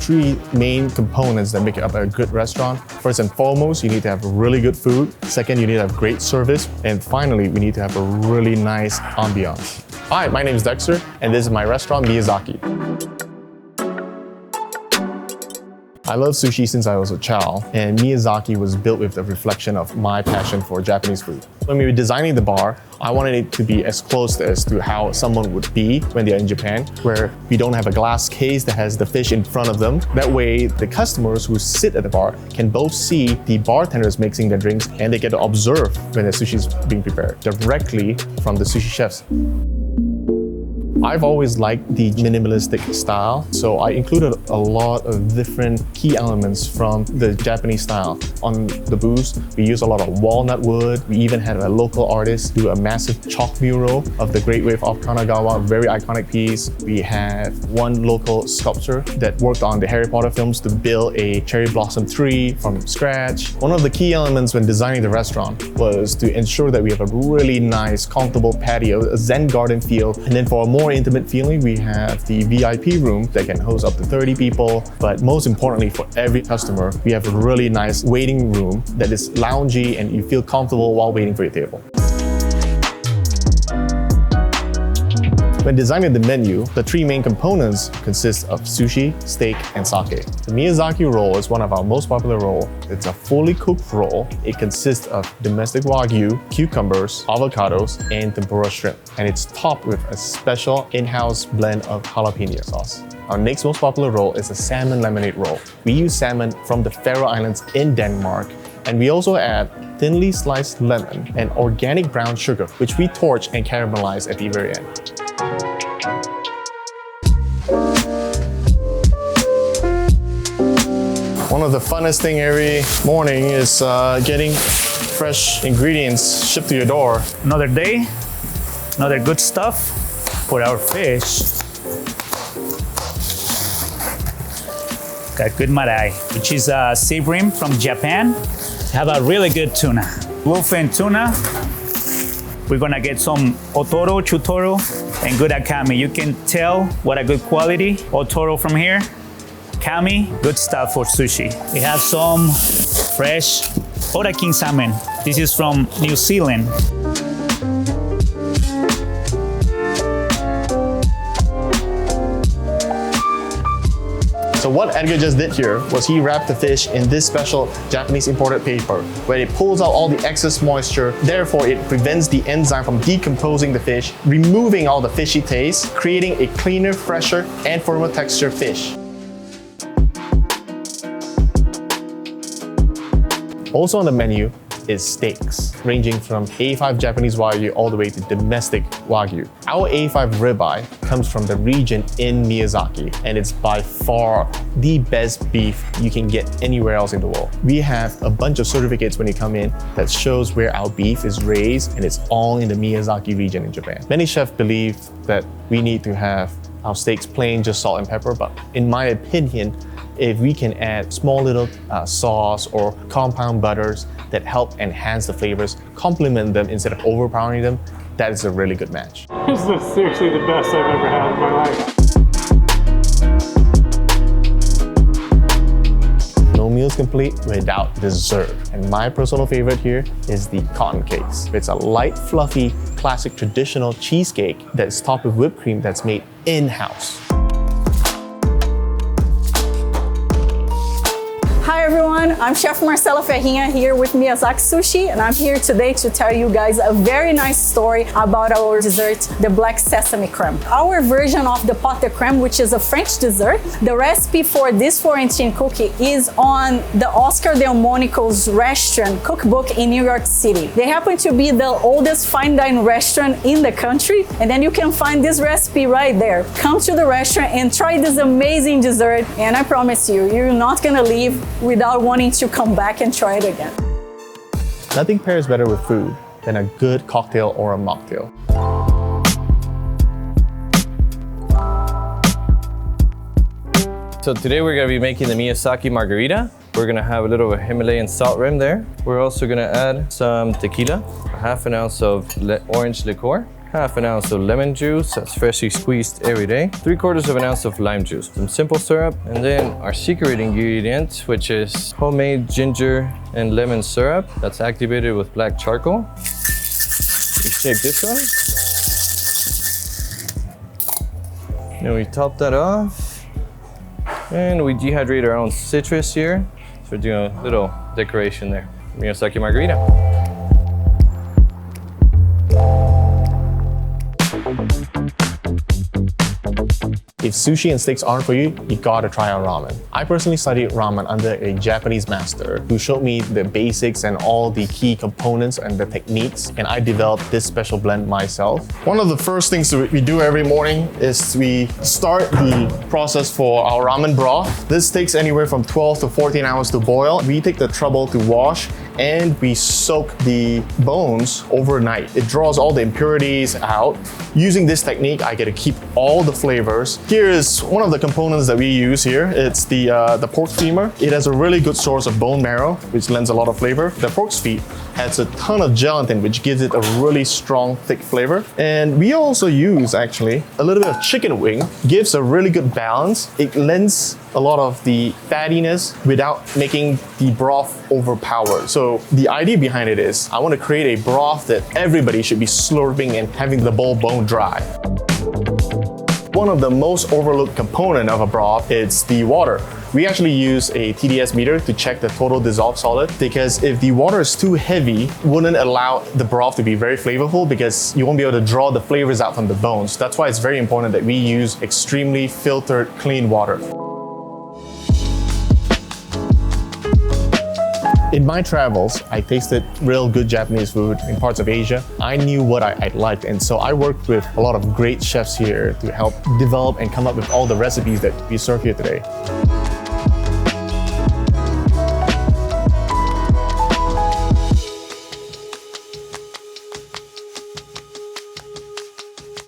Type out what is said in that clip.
three main components that make up a good restaurant. First and foremost, you need to have really good food. Second, you need to have great service. And finally, we need to have a really nice ambiance. Hi, my name is Dexter, and this is my restaurant, Miyazaki. I love sushi since I was a child, and Miyazaki was built with the reflection of my passion for Japanese food. When we were designing the bar, I wanted it to be as close as to how someone would be when they're in Japan, where we don't have a glass case that has the fish in front of them. That way, the customers who sit at the bar can both see the bartenders mixing their drinks, and they get to observe when the sushi is being prepared directly from the sushi chefs. I've always liked the minimalistic style, so I included a lot of different key elements from the Japanese style. On the booth, we use a lot of walnut wood. We even had a local artist do a massive chalk mural of the Great Wave of Kanagawa, very iconic piece. We have one local sculptor that worked on the Harry Potter films to build a cherry blossom tree from scratch. One of the key elements when designing the restaurant was to ensure that we have a really nice, comfortable patio, a Zen garden feel, and then for a more intimate feeling, we have the VIP room that can host up to 30 people. But most importantly, for every customer, we have a really nice waiting room that is loungy and you feel comfortable while waiting for your table. When designing the menu, the three main components consist of sushi, steak, and sake. The Miyazaki roll is one of our most popular rolls. It's a fully cooked roll. It consists of domestic wagyu, cucumbers, avocados, and tempura shrimp. And it's topped with a special in-house blend of jalapeno sauce. Our next most popular roll is a salmon lemonade roll. We use salmon from the Faroe Islands in Denmark. And we also add thinly sliced lemon and organic brown sugar, which we torch and caramelize at the very end. One of the funnest things every morning is getting fresh ingredients shipped to your door. Another day, another good stuff for our fish. Got good marai, which is a sea bream from Japan. Have a really good tuna. Bluefin tuna. We're gonna get some otoro, chutoro, and good akami. You can tell what a good quality otoro from here. Kami, good stuff for sushi. We have some fresh Ora King salmon. This is from New Zealand. So what Edgar just did here was he wrapped the fish in this special Japanese imported paper where it pulls out all the excess moisture. Therefore, it prevents the enzyme from decomposing the fish, removing all the fishy taste, creating a cleaner, fresher, and firmer texture fish. Also on the menu is steaks, ranging from A5 Japanese Wagyu all the way to domestic Wagyu. Our A5 ribeye comes from the region in Miyazaki, and it's by far the best beef you can get anywhere else in the world. We have a bunch of certificates when you come in that shows where our beef is raised, and it's all in the Miyazaki region in Japan. Many chefs believe that we need to have our steaks plain, just salt and pepper, but in my opinion, if we can add small little sauce or compound butters that help enhance the flavors, complement them instead of overpowering them, that is a really good match. This is seriously the best I've ever had in my life. No meal is complete without dessert. And my personal favorite here is the cotton cakes. It's a light, fluffy, classic traditional cheesecake that's topped with whipped cream that's made in-house. Hi everyone, I'm Chef Marcela Ferrinha here with Miyazaki Sushi, and I'm here today to tell you guys a very nice story about our dessert, the black sesame creme. Our version of the pot de creme, which is a French dessert, the recipe for this Florentine cookie is on the Oscar Delmonico's restaurant cookbook in New York City. They happen to be the oldest fine dining restaurant in the country, and then you can find this recipe right there. Come to the restaurant and try this amazing dessert, and I promise you, you're not gonna leave without wanting to come back and try it again. Nothing pairs better with food than a good cocktail or a mocktail. So today we're gonna be making the Miyazaki margarita. We're gonna have a little Himalayan salt rim there. We're also gonna add some tequila, a half an ounce of orange liqueur, half an ounce of lemon juice that's freshly squeezed every day, 3/4 of an ounce of lime juice, some simple syrup, and then our secret ingredient, which is homemade ginger and lemon syrup that's activated with black charcoal. We shake this one. Then we top that off. And we dehydrate our own citrus here. So we're doing a little decoration there. Miyazaki margarita. If sushi and steaks aren't for you, you gotta try out ramen. I personally studied ramen under a Japanese master who showed me the basics and all the key components and the techniques, and I developed this special blend myself. One of the first things that we do every morning is we start the process for our ramen broth. This takes anywhere from 12 to 14 hours to boil. We take the trouble to wash and we soak the bones overnight. It draws all the impurities out. Using this technique, I get to keep all the flavors. Here is one of the components that we use here. It's the pork femur. It has a really good source of bone marrow, which lends a lot of flavor. The pork's feet has a ton of gelatin, which gives it a really strong, thick flavor. And we also use, actually, a little bit of chicken wing. Gives a really good balance. It lends a lot of the fattiness without making the broth overpowered. So the idea behind it is, I want to create a broth that everybody should be slurping and having the bowl bone dry. One of the most overlooked component of a broth is the water. We actually use a TDS meter to check the total dissolved solid, because if the water is too heavy, it wouldn't allow the broth to be very flavorful, because you won't be able to draw the flavors out from the bones. That's why it's very important that we use extremely filtered, clean water. In my travels, I tasted real good Japanese food in parts of Asia. I knew what I liked, and so I worked with a lot of great chefs here to help develop and come up with all the recipes that we serve here today.